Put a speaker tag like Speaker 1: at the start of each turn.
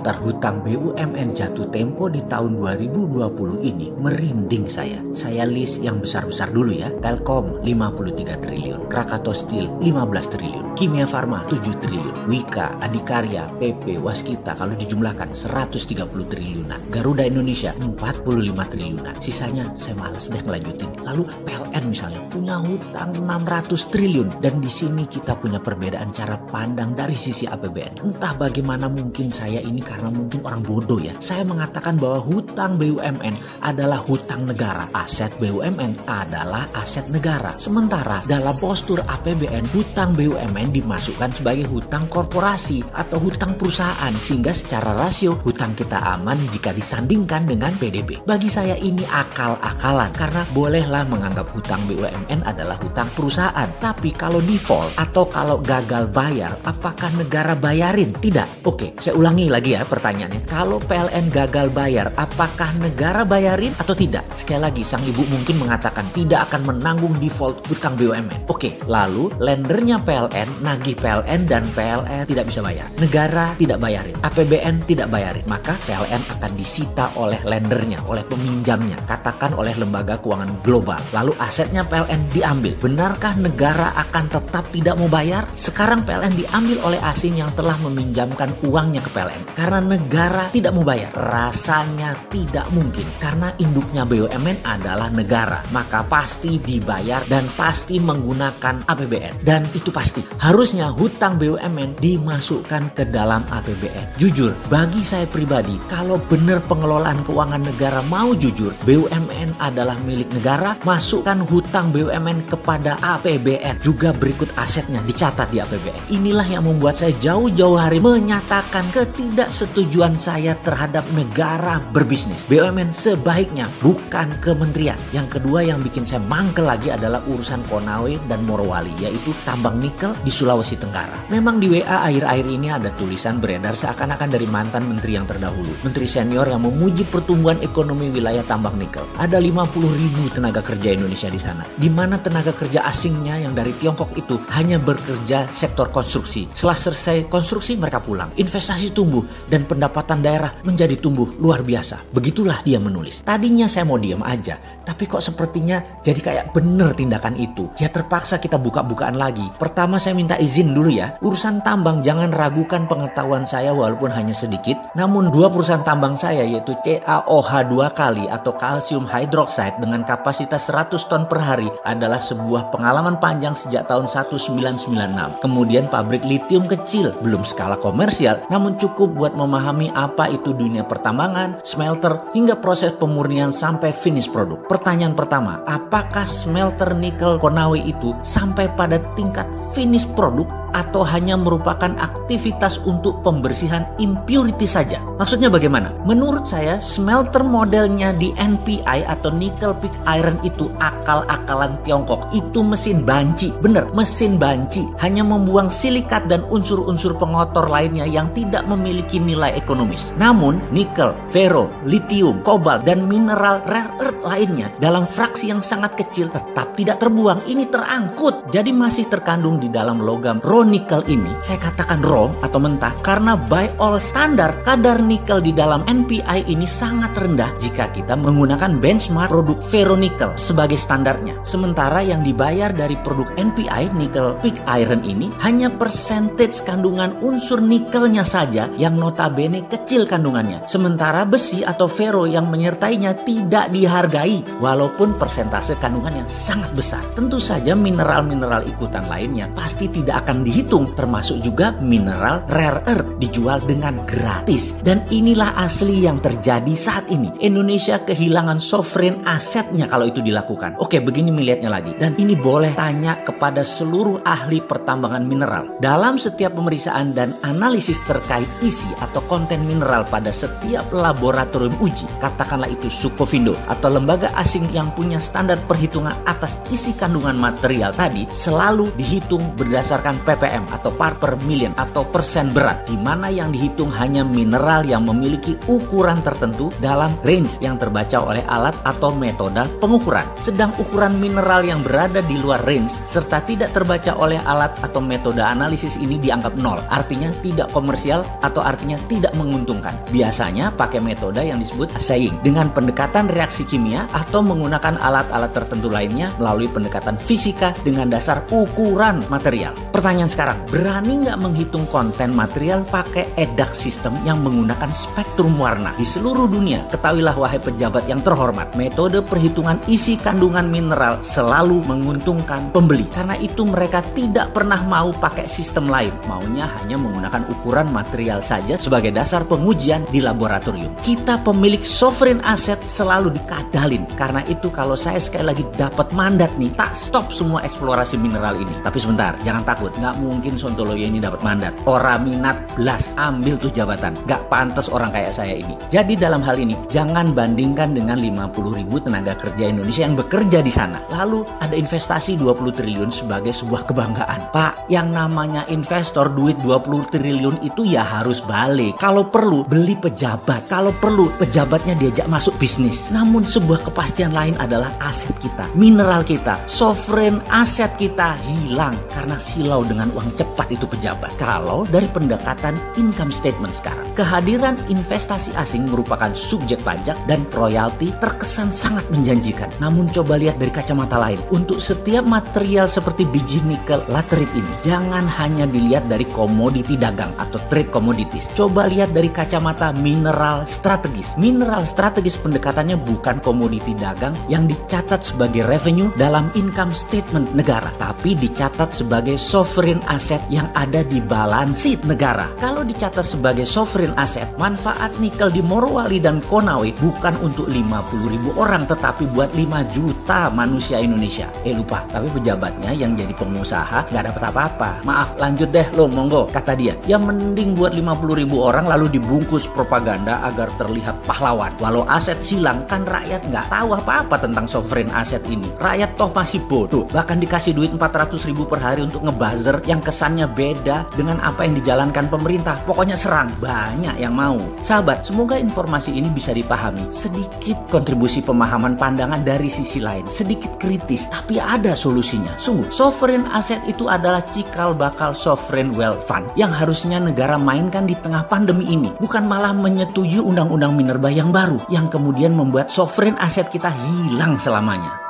Speaker 1: daftar hutang BUMN jatuh tempo di tahun 2020 ini merinding saya. Saya list yang besar-besar dulu ya. Telkom 53 triliun, Krakatau Steel 15 triliun, Kimia Farma 7 triliun, Wika, Adikarya, PP, Waskita kalau dijumlahkan 130 triliunan, Garuda Indonesia 45 triliunan. Sisanya saya malas deh ngelanjutin. Lalu PLN misalnya punya hutang 600 triliun dan di sini kita punya perbedaan cara pandang dari sisi APBN. Entah bagaimana mungkin saya ini karena mungkin orang bodoh ya. Saya mengatakan bahwa hutang BUMN adalah hutang negara. Aset BUMN adalah aset negara. Sementara dalam postur APBN, hutang BUMN dimasukkan sebagai hutang korporasi atau hutang perusahaan. Sehingga secara rasio hutang kita aman jika disandingkan dengan PDB. Bagi saya ini akal-akalan karena bolehlah menganggap hutang BUMN adalah hutang perusahaan. Tapi kalau default atau kalau gagal bayar, apakah negara bayarin? Tidak. Oke, saya ulangi lagi ya pertanyaannya. Kalau PLN gagal bayar, apakah negara bayarin atau tidak? Sekali lagi, sang ibu mungkin mengatakan tidak akan menanggung default hutang BUMN. Oke, lalu lendernya PLN nagih PLN dan PLN tidak bisa bayar. Negara tidak bayarin, APBN tidak bayarin. Maka PLN akan disita oleh lendernya, oleh peminjamnya, katakan oleh lembaga keuangan global. Lalu asetnya PLN diambil. Benarkah negara akan tetap tidak mau bayar? Sekarang PLN diambil oleh asing yang telah meminjamkan uangnya ke PLN karena negara tidak mau bayar. Rasanya tidak mungkin karena induknya BUMN adalah negara, maka pasti dibayar dan pasti menggunakan APBN. Dan itu pasti harusnya hutang BUMN dimasukkan ke dalam APBN. Jujur, bagi saya pribadi, kalau benar pengelolaan keuangan negara mau jujur, BUMN adalah milik negara, masukkan hutang BUMN kepada APBN. Juga berikut asetnya dicatat di APBN. Inilah yang membuat saya jauh-jauh hari menyatakan ketidaksetujuan saya terhadap negara berbisnis. BUMN sebaiknya bukan kementerian. Yang kedua yang bikin saya mangkel lagi adalah urusan Konawe dan Morowali, yaitu tambang nikel di Sulawesi Tenggara. Memang di WA akhir-akhir ini ada tulisan beredar seakan-akan dari mantan menteri yang terdahulu, menteri senior yang memuji pertumbuhan ekonomi wilayah tambang nikel. Ada 50.000 tenaga kerja Indonesia di sana, di mana tenaga kerja asingnya yang dari Tiongkok itu hanya bekerja sektor konstruksi. Setelah selesai konstruksi mereka pulang. Investasi tumbuh dan pendapatan daerah menjadi tumbuh luar biasa. Begitulah dia menulis. Tadinya saya mau diam aja, tapi kok sepertinya jadi kayak bener tindakan itu. Ya terpaksa kita buka-bukaan lagi. Pertama saya minta izin dulu ya. Urusan tambang jangan ragukan pengetahuan saya walaupun hanya sedikit. Namun dua perusahaan tambang saya yaitu CaOH 2 kali atau kalsium hydroxide dengan kapasitas 100 ton per hari adalah sebuah pengalaman panjang sejak tahun 1996. Kemudian pabrik litium kecil, belum skala komersial, namun cukup buat memahami apa itu dunia pertambangan, smelter, hingga proses pemurnian sampai finish produk. Pertanyaan pertama, apakah smelter nikel Konawe itu sampai pada tingkat finish produk atau hanya merupakan aktivitas untuk pembersihan impurity saja? Maksudnya bagaimana? Menurut saya smelter modelnya di NPI atau nickel pig iron itu akal-akalan Tiongkok. Itu mesin banci, bener, mesin banci, hanya membuang silikat dan unsur-unsur pengotor lainnya yang tidak memiliki nilai ekonomis. Namun nikel, fero, lithium, kobalt dan mineral rare earth lainnya dalam fraksi yang sangat kecil tetap tidak terbuang. Ini terangkut, jadi masih terkandung di dalam logam raw nikel ini. Saya katakan raw atau mentah karena by all standar kadar nikel di dalam NPI ini sangat rendah jika kita menggunakan benchmark produk ferronikel sebagai standarnya. Sementara yang dibayar dari produk NPI nickel pig iron ini hanya percentage kandungan unsur nikelnya saja yang notabene kecil kandungannya. Sementara besi atau ferro yang menyertainya tidak dihargai walaupun persentase kandungannya sangat besar. Tentu saja mineral-mineral ikutan lainnya pasti tidak akan dihitung, termasuk juga mineral rare earth dijual dengan gratis. Dan inilah asli yang terjadi saat ini. Indonesia kehilangan sovereign asetnya kalau itu dilakukan. Oke, begini melihatnya lagi. Dan ini boleh tanya kepada seluruh ahli pertambangan mineral. Dalam setiap pemeriksaan dan analisis terkait isi atau konten mineral pada setiap laboratorium uji, katakanlah itu Sukovindo atau lembaga asing yang punya standar perhitungan atas isi kandungan material tadi, selalu dihitung berdasarkan ppm atau part per million atau persen berat, di mana yang dihitung hanya mineral yang memiliki ukuran tertentu dalam range yang terbaca oleh alat atau metode pengukuran. Sedang ukuran mineral yang berada di luar range serta tidak terbaca oleh alat atau metode analisis ini dianggap nol, artinya tidak komersial atau artinya tidak menguntungkan. Biasanya pakai metode yang disebut assaying dengan pendekatan reaksi kimia atau menggunakan alat-alat tertentu lainnya melalui pendekatan fisika dengan dasar ukuran material. Pertanyaan sekarang, berani nggak menghitung konten material pakai EDAX sistem yang menggunakan spektrum warna? Di seluruh dunia, ketahuilah wahai pejabat yang terhormat, metode perhitungan isi kandungan mineral selalu menguntungkan pembeli. Karena itu mereka tidak pernah mau pakai sistem lain, maunya hanya menggunakan ukuran material saja sebagai dasar pengujian di laboratorium. Kita pemilik sovereign asset selalu dikadalin. Karena itu kalau saya sekali lagi dapat mandat nih, tak stop semua eksplorasi mineral ini. Tapi sebentar, jangan takut, nggak mungkin Sontoloyo ini dapat mandat. Orang minat belas, ambil tuh jabatan. Nggak pantas orang kayak saya ini. Jadi dalam hal ini, jangan bandingkan dengan 50.000 tenaga kerja Indonesia yang bekerja di sana. Lalu ada investasi 20 triliun sebagai sebuah kebanggaan. Pak, yang namanya investor duit 20 triliun itu ya harus balik. Kalau perlu beli pejabat, kalau perlu pejabatnya diajak masuk bisnis. Namun sebuah kepastian lain adalah aset kita, mineral kita, sovereign aset kita hilang karena silau dengan uang cepat itu pejabat. Kalau dari pendekatan income statement sekarang, kehadiran investasi asing merupakan subjek pajak dan royalti terkesan sangat menjanjikan. Namun coba lihat dari kacamata lain, untuk setiap material seperti biji nikel laterit ini, jangan hanya dilihat dari komoditi dagang atau trade commodities. Coba lihat dari kacamata mineral strategis. Mineral strategis pendekatannya bukan komoditi dagang yang dicatat sebagai revenue dalam income statement negara, tapi dicatat sebagai sovereign asset yang ada di balance sheet negara. Kalau dicatat sebagai sovereign asset, manfaat nikel di Morowali dan Konawe bukan untuk 50.000 orang, tetapi buat 5 juta manusia Indonesia. Lupa, tapi pejabatnya yang jadi pengusaha nggak dapat apa-apa. Maaf, lanjut deh lo, monggo, kata dia. Ya mending buat 50.000 orang lalu dibungkus propaganda agar terlihat pahlawan. Walau aset hilang, kan rakyat nggak tahu apa-apa tentang sovereign asset ini. Rakyat toh masih bodoh. Bahkan dikasih duit 400.000 per hari untuk ngebuzzer yang kesannya beda dengan apa yang dijalankan pemerintah. Pokoknya serang, banyak yang mau. Sahabat, semoga informasi ini bisa dipahami. Sedikit kontribusi pemahaman pandangan dari sisi lain, sedikit kritis, tapi ada solusinya. Sungguh, sovereign asset itu adalah cikal bakal sovereign wealth fund yang harusnya negara mainkan di tengah pandemi ini, bukan malah menyetujui undang-undang minerba yang baru yang kemudian membuat sovereign asset kita hilang selamanya.